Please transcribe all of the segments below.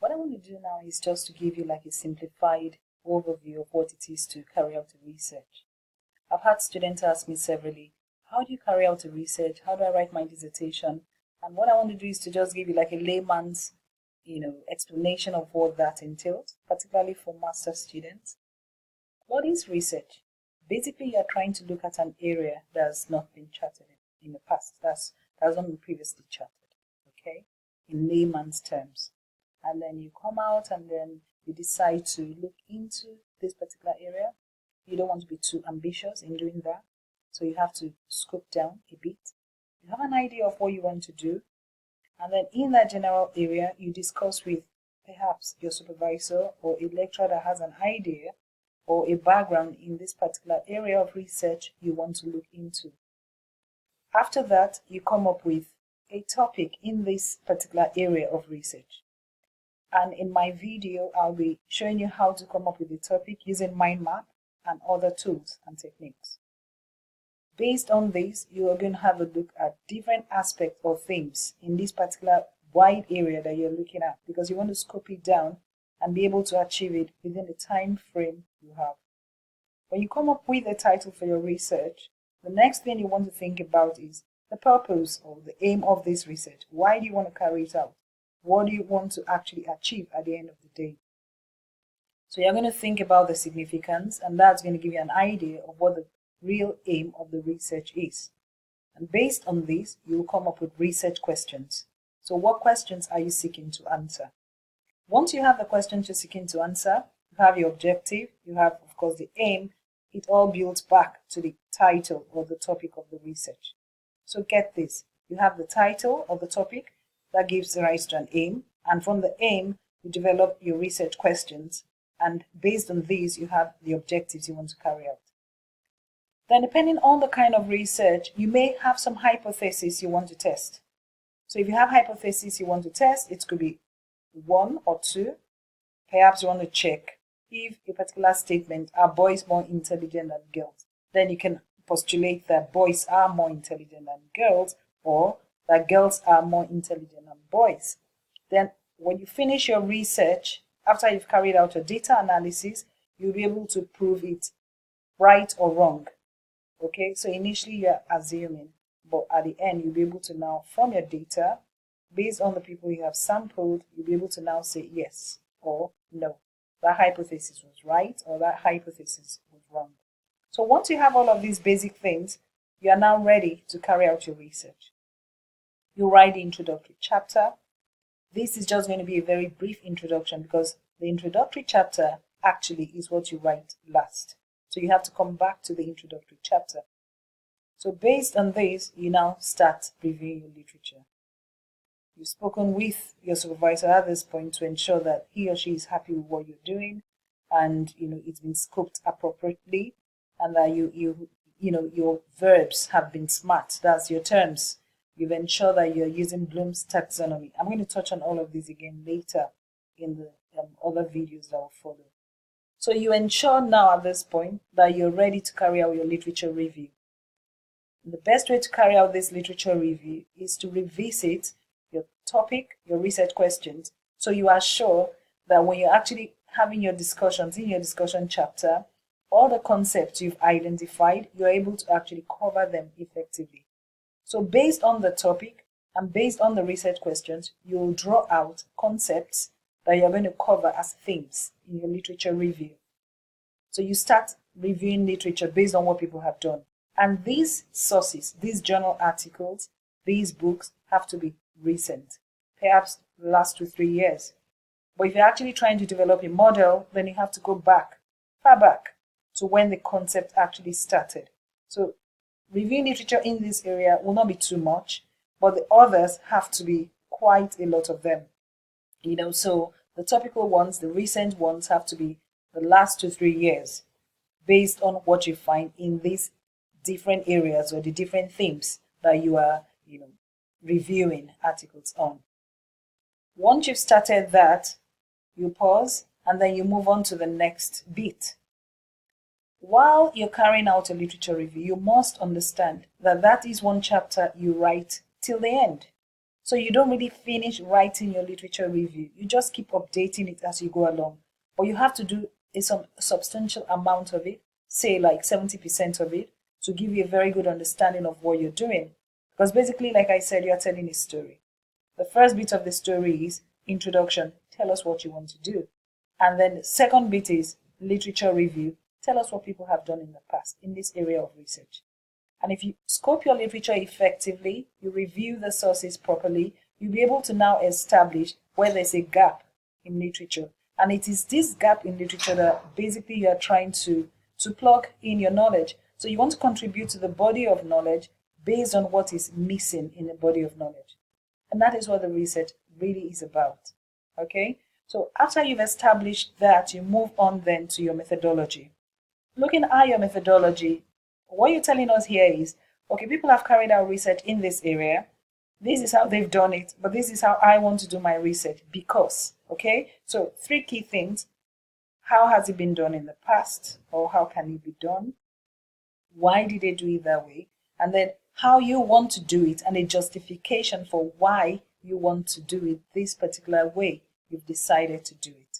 What I want to do now is just to give you like a simplified overview of what it is to carry out a research. I've had students ask me severally, how do you carry out a research? How do I write my dissertation? And what I want to do is to just give you like a layman's, explanation of what that entails, particularly for master students. What is research? Basically, you're trying to look at an area that has not been charted in the past. That has not been previously charted, okay, in layman's terms. And then you come out and then you decide to look into this particular area. You don't want to be too ambitious in doing that, so you have to scope down a bit. You have an idea of what you want to do, and then in that general area, you discuss with perhaps your supervisor or a lecturer that has an idea or a background in this particular area of research you want to look into. After that, you come up with a topic in this particular area of research. And in my video, I'll be showing you how to come up with a topic using mind map and other tools and techniques. Based on this, you are going to have a look at different aspects or themes in this particular wide area that you're looking at, because you want to scope it down and be able to achieve it within the time frame you have. When you come up with a title for your research, the next thing you want to think about is the purpose or the aim of this research. Why do you want to carry it out? What do you want to actually achieve at the end of the day? So you're going to think about the significance, and that's going to give you an idea of what the real aim of the research is. And based on this, you will come up with research questions. So what questions are you seeking to answer? Once you have the questions you're seeking to answer, you have your objective, you have, of course, the aim. It all builds back to the title or the topic of the research. So get this, you have the title of the topic that gives rise to an aim, and from the aim, you develop your research questions, and based on these, you have the objectives you want to carry out. Then depending on the kind of research, you may have some hypothesis you want to test. So if you have hypothesis you want to test, it could be one or two. Perhaps you want to check if a particular statement, are boys more intelligent than girls? Then you can postulate that boys are more intelligent than girls, or that girls are more intelligent than boys. Then when you finish your research, after you've carried out your data analysis, you'll be able to prove it right or wrong. Okay, so initially you're assuming, but at the end you'll be able to now, from your data, based on the people you have sampled, you'll be able to now say yes or no. That hypothesis was right or that hypothesis was wrong. So once you have all of these basic things, you are now ready to carry out your research. You write the introductory chapter. This is just going to be a very brief introduction, because the introductory chapter actually is what you write last. So you have to come back to the introductory chapter. So based on this, you now start reviewing your literature. You've spoken with your supervisor at this point to ensure that he or she is happy with what you're doing, and it's been scoped appropriately, and that your verbs have been smart. That's your terms. You've ensured that you're using Bloom's taxonomy. I'm going to touch on all of these again later in the other videos that will follow. So you ensure now at this point that you're ready to carry out your literature review. The best way to carry out this literature review is to revisit your topic, your research questions, so you are sure that when you're actually having your discussions in your discussion chapter, all the concepts you've identified, you're able to actually cover them effectively. So based on the topic and based on the research questions, you'll draw out concepts that you're going to cover as themes in your literature review. So you start reviewing literature based on what people have done. And these sources, these journal articles, these books have to be recent, perhaps the last 2-3 years. But if you're actually trying to develop a model, then you have to go back, far back, to when the concept actually started. So reviewing literature in this area will not be too much, but the others have to be quite a lot of them. So the topical ones, the recent ones, have to be the last 2-3 years, based on what you find in these different areas or the different themes that you are, reviewing articles on. Once you've started that, you pause and then you move on to the next bit. While you're carrying out a literature review, you must understand that that is one chapter you write till the end. So you don't really finish writing your literature review. You just keep updating it as you go along. But you have to do some substantial amount of it, say like 70% of it, to give you a very good understanding of what you're doing. Because basically, like I said, you're telling a story. The first bit of the story is introduction. Tell us what you want to do. And then the second bit is literature review. Tell us what people have done in the past in this area of research. And if you scope your literature effectively, you review the sources properly, you'll be able to now establish where there's a gap in literature. And it is this gap in literature that basically you are trying to plug in your knowledge. So you want to contribute to the body of knowledge based on what is missing in the body of knowledge. And that is what the research really is about. Okay? So after you've established that, you move on then to your methodology. Looking at your methodology, what you're telling us here is, okay, people have carried out research in this area. This is how they've done it, but this is how I want to do my research because, okay? So 3 key things. How has it been done in the past, or how can it be done? Why did they do it that way? And then how you want to do it and a justification for why you want to do it this particular way you've decided to do it.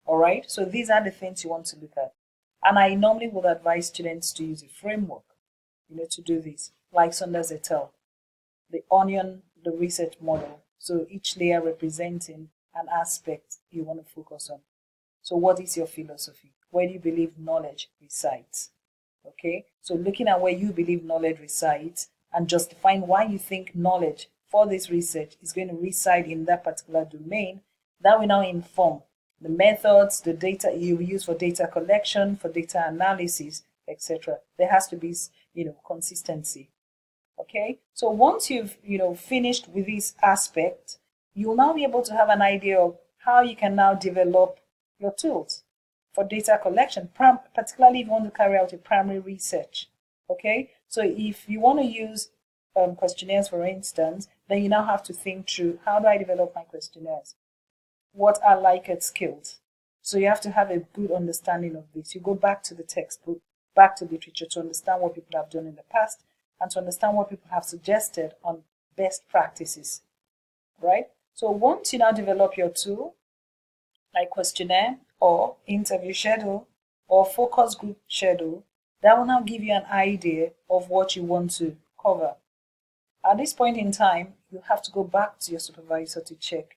All right? So these are the things you want to look at. And I normally would advise students to use a framework, to do this, like Saunders et al., the onion, the research model. So each layer representing an aspect you want to focus on. So what is your philosophy? Where do you believe knowledge resides? Okay, so looking at where you believe knowledge resides and justifying why you think knowledge for this research is going to reside in that particular domain, that will now inform the methods, the data you use for data collection, for data analysis, etc. There has to be, consistency. Okay, so once you've, finished with this aspect, you'll now be able to have an idea of how you can now develop your tools for data collection, particularly if you want to carry out a primary research. Okay, so if you want to use questionnaires, for instance, then you now have to think through, how do I develop my questionnaires? What are Likert skills? So you have to have a good understanding of this. You go back to the textbook, back to literature to understand what people have done in the past and to understand what people have suggested on best practices, right? So once you now develop your tool, like questionnaire or interview schedule or focus group schedule, that will now give you an idea of what you want to cover. At this point in time, you have to go back to your supervisor to check,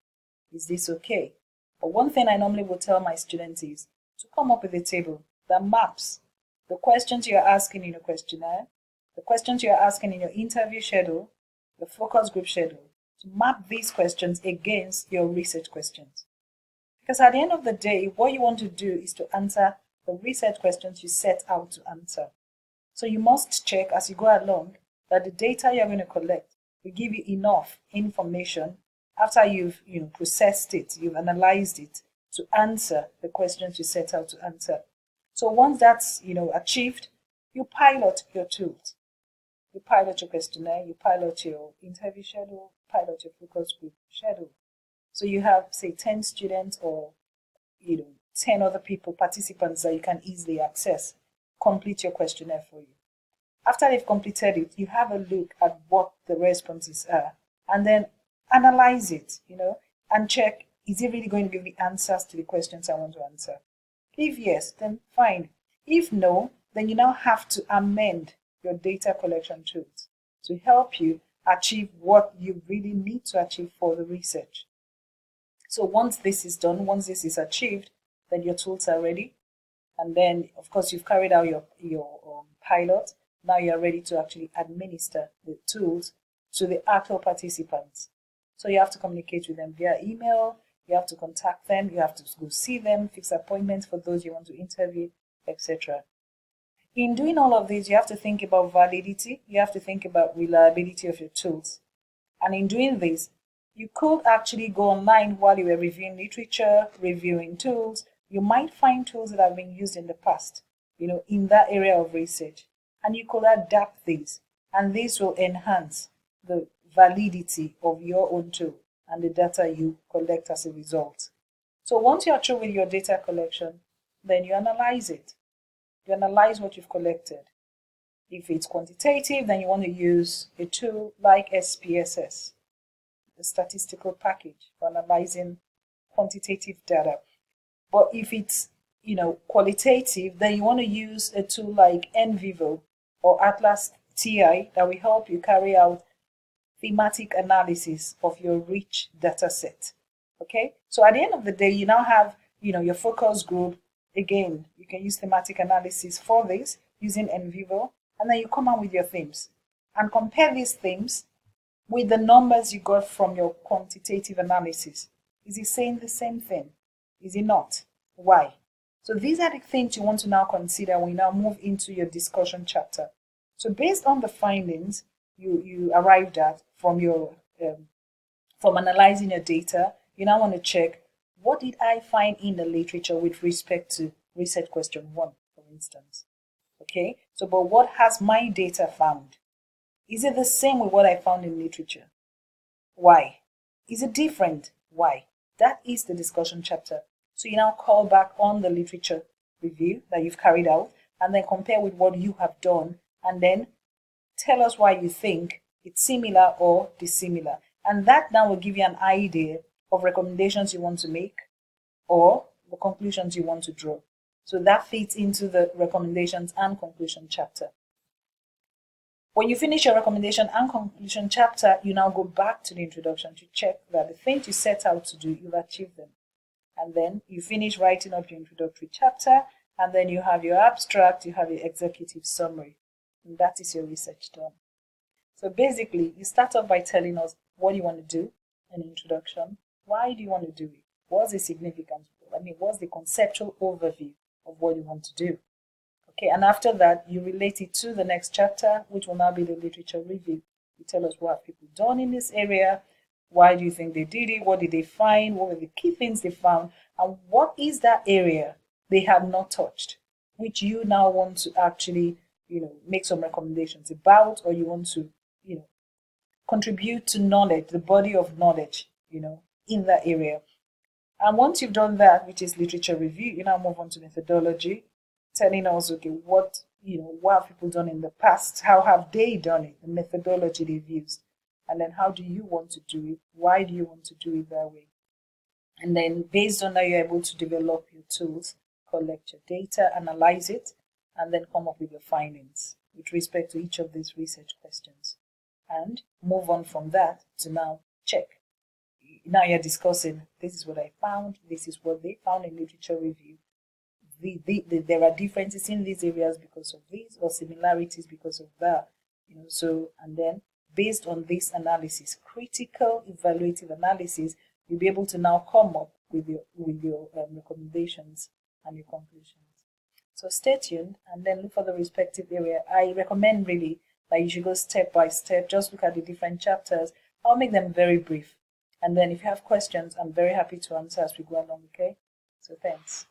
is this okay? But one thing I normally will tell my students is to come up with a table that maps the questions you're asking in your questionnaire, the questions you're asking in your interview schedule, the focus group schedule, to map these questions against your research questions. Because at the end of the day, what you want to do is to answer the research questions you set out to answer. So you must check as you go along that the data you're going to collect will give you enough information after you've processed it, you've analyzed it to answer the questions you set out to answer. So once that's achieved, you pilot your tools. You pilot your questionnaire, you pilot your interview schedule, pilot your focus group schedule. So you have, say, 10 students or 10 other people, participants that you can easily access, complete your questionnaire for you. After they've completed it, you have a look at what the responses are and then analyze it, and check, is it really going to give me answers to the questions I want to answer? If yes, then fine. If no, then you now have to amend your data collection tools to help you achieve what you really need to achieve for the research. So once this is done, once this is achieved, then your tools are ready. And then, of course, you've carried out your pilot. Now you're ready to actually administer the tools to the actual participants. So you have to communicate with them via email, you have to contact them, you have to go see them, fix appointments for those you want to interview, etc. In doing all of this, you have to think about validity, you have to think about reliability of your tools. And in doing this, you could actually go online while you were reviewing literature, reviewing tools. You might find tools that have been used in the past, in that area of research. And you could adapt these, and this will enhance the validity of your own tool and the data you collect as a result. So once you're through with your data collection, then you analyze it. You analyze what you've collected. If it's quantitative, then you want to use a tool like SPSS. a statistical package for analyzing quantitative data. But if it's qualitative, then you want to use a tool like NVivo or Atlas TI that will help you carry out thematic analysis of your rich data set. Okay, so at the end of the day, you now have your focus group. Again, you can use thematic analysis for this using NVivo, and then you come out with your themes and compare these themes with the numbers you got from your quantitative analysis. Is it saying the same thing? Is it not? Why? So these are the things you want to now consider when you now move into your discussion chapter. So based on the findings you arrived at from your from analyzing your data, you now want to check, what did I find in the literature with respect to research question 1, for instance. Okay, so but what has my data found? Is it the same with what I found in literature? Why? Is it different? Why? That is the discussion chapter. So you now call back on the literature review that you've carried out and then compare with what you have done and then tell us why you think it's similar or dissimilar. And that now will give you an idea of recommendations you want to make or the conclusions you want to draw. So that fits into the recommendations and conclusion chapter. When you finish your recommendation and conclusion chapter, you now go back to the introduction to check that the things you set out to do, you've achieved them. And then you finish writing up your introductory chapter, and then you have your abstract, you have your executive summary. And that is your research done. So basically, you start off by telling us what you want to do, an introduction. Why do you want to do it? What's the significance? What's the conceptual overview of what you want to do? Okay, and after that, you relate it to the next chapter, which will now be the literature review. You tell us what have people done in this area, why do you think they did it, what did they find, what were the key things they found, and what is that area they have not touched, which you now want to actually, make some recommendations about, or you want to, contribute to knowledge, the body of knowledge, in that area. And once you've done that, which is literature review, you now move on to methodology, telling us, okay, what have people done in the past? How have they done it? The methodology they've used. And then how do you want to do it? Why do you want to do it that way? And then based on that, you're able to develop your tools, collect your data, analyze it, and then come up with your findings with respect to each of these research questions. And move on from that to now check. Now you're discussing, this is what I found, this is what they found in literature review. There are differences in these areas because of this, or similarities because of that. So, and then based on this analysis, critical evaluative analysis, you'll be able to now come up with your recommendations and your conclusions. So stay tuned and then look for the respective area. I recommend really that you should go step by step, just look at the different chapters. I'll make them very brief. And then if you have questions, I'm very happy to answer as we go along, okay? So thanks.